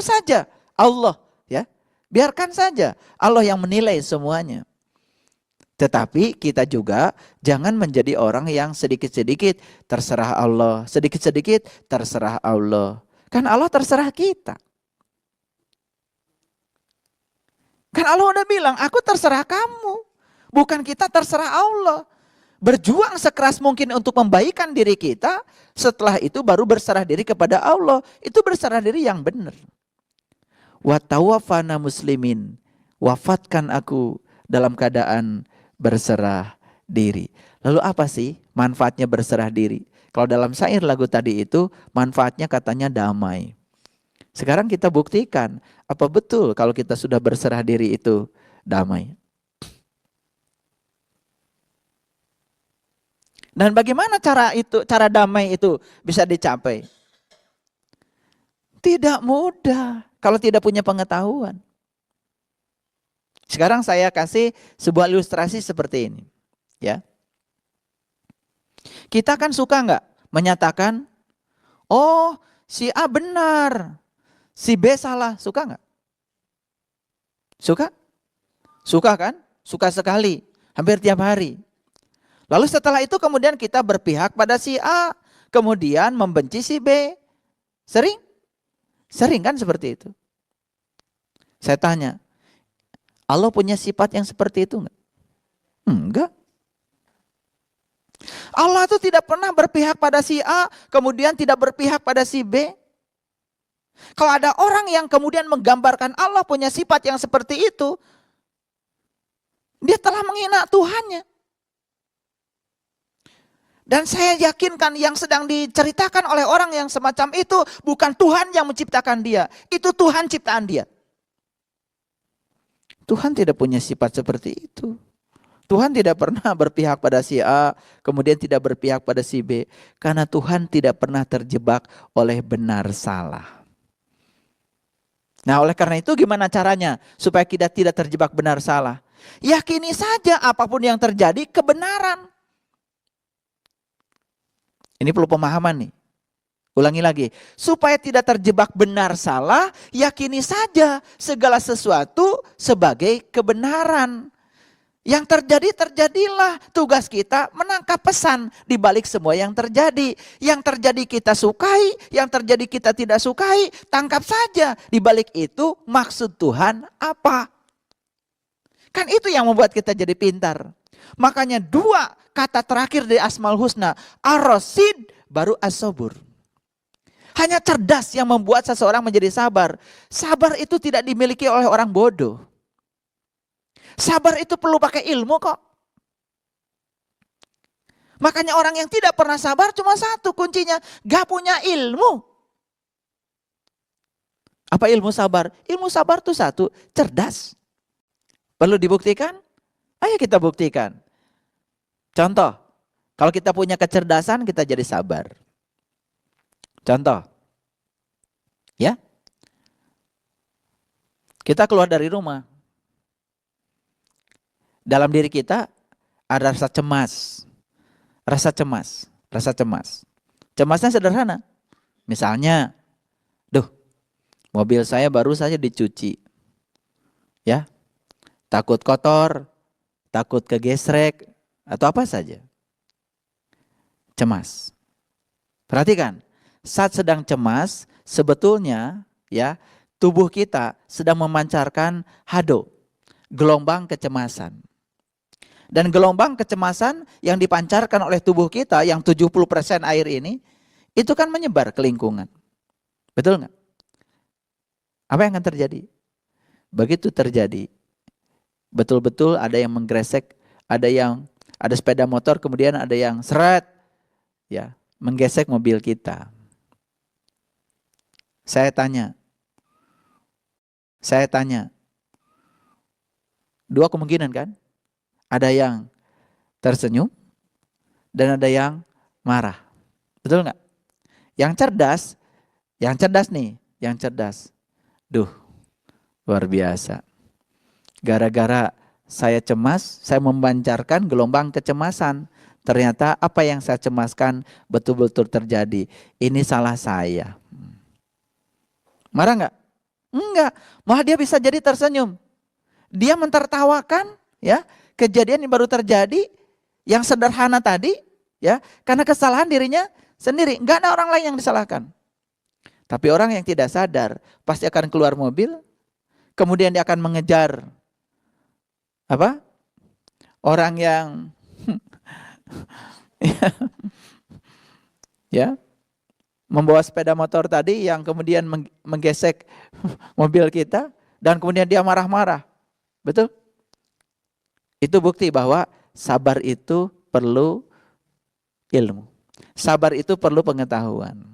saja Allah, ya. Biarkan saja Allah yang menilai semuanya. Tetapi kita juga jangan menjadi orang yang sedikit-sedikit terserah Allah, sedikit-sedikit terserah Allah. Kan Allah terserah kita. Kan Allah udah bilang, aku terserah kamu. Bukan kita terserah Allah. Berjuang sekeras mungkin untuk membaikkan diri kita, setelah itu baru berserah diri kepada Allah. Itu berserah diri yang benar. Wa tawaffana muslimin, wafatkan aku dalam keadaan berserah diri. Lalu apa sih manfaatnya berserah diri? Kalau dalam syair lagu tadi itu manfaatnya katanya damai. Sekarang kita buktikan apa betul kalau kita sudah berserah diri itu damai. Dan bagaimana cara damai itu bisa dicapai? Tidak mudah kalau tidak punya pengetahuan. Sekarang saya kasih sebuah ilustrasi seperti ini, ya. Kita kan suka nggak menyatakan, oh si A benar, si B salah, suka nggak? Suka? Suka kan? Suka sekali, hampir tiap hari. Lalu setelah itu kemudian kita berpihak pada si A, kemudian membenci si B. Sering? Sering kan seperti itu? Saya tanya, Allah punya sifat yang seperti itu enggak? Enggak. Allah itu tidak pernah berpihak pada si A, kemudian tidak berpihak pada si B. Kalau ada orang yang kemudian menggambarkan Allah punya sifat yang seperti itu, dia telah menghina Tuhannya. Dan saya yakinkan yang sedang diceritakan oleh orang yang semacam itu bukan Tuhan yang menciptakan dia, itu Tuhan ciptaan dia. Tuhan tidak punya sifat seperti itu. Tuhan tidak pernah berpihak pada si A, kemudian tidak berpihak pada si B. Karena Tuhan tidak pernah terjebak oleh benar salah. Nah oleh karena itu gimana caranya supaya kita tidak terjebak benar salah? Yakini saja apapun yang terjadi kebenaran. Ini perlu pemahaman nih. Ulangi lagi, supaya tidak terjebak benar salah, yakini saja segala sesuatu sebagai kebenaran. Yang terjadi, terjadilah. Tugas kita menangkap pesan di balik semua yang terjadi. Yang terjadi kita sukai, yang terjadi kita tidak sukai, tangkap saja. Di balik itu maksud Tuhan apa? Kan itu yang membuat kita jadi pintar. Makanya dua kata terakhir dari Asmaul Husna, ar-rasid baru as-sabur. Hanya cerdas yang membuat seseorang menjadi sabar. Sabar itu tidak dimiliki oleh orang bodoh. Sabar itu perlu pakai ilmu kok. Makanya orang yang tidak pernah sabar cuma satu kuncinya, gak punya ilmu. Apa ilmu sabar? Ilmu sabar itu satu, cerdas. Perlu dibuktikan? Ayo kita buktikan. Contoh, kalau kita punya kecerdasan kita jadi sabar. Contoh, ya, kita keluar dari rumah. Dalam diri kita ada rasa cemas, rasa cemas, rasa cemas. Cemasnya sederhana. Misalnya, mobil saya baru saja dicuci, ya, takut kotor, takut kegesrek, atau apa saja. Cemas. Perhatikan. Saat sedang cemas, sebetulnya ya tubuh kita sedang memancarkan hado, gelombang kecemasan. Dan gelombang kecemasan yang dipancarkan oleh tubuh kita yang 70% air ini, itu kan menyebar ke lingkungan. Betul nggak? Apa yang akan terjadi? Begitu terjadi, betul-betul ada yang menggresek, ada sepeda motor, kemudian ada yang seret, ya, menggesek mobil kita. Saya tanya, dua kemungkinan kan? Ada yang tersenyum dan ada yang marah. Betul nggak? Yang cerdas nih, yang cerdas. Luar biasa. Gara-gara saya cemas, saya memancarkan gelombang kecemasan. Ternyata apa yang saya cemaskan betul-betul terjadi. Ini salah saya. Marah nggak? Enggak, malah dia bisa jadi tersenyum. Dia mentertawakan ya kejadian yang baru terjadi, yang sederhana tadi ya, karena kesalahan dirinya sendiri. Enggak ada orang lain yang disalahkan. Tapi orang yang tidak sadar pasti akan keluar mobil, kemudian dia akan mengejar apa? Orang yang ya, membawa sepeda motor tadi yang kemudian menggesek mobil kita dan kemudian dia marah-marah. Betul? Itu bukti bahwa sabar itu perlu ilmu. Sabar itu perlu pengetahuan.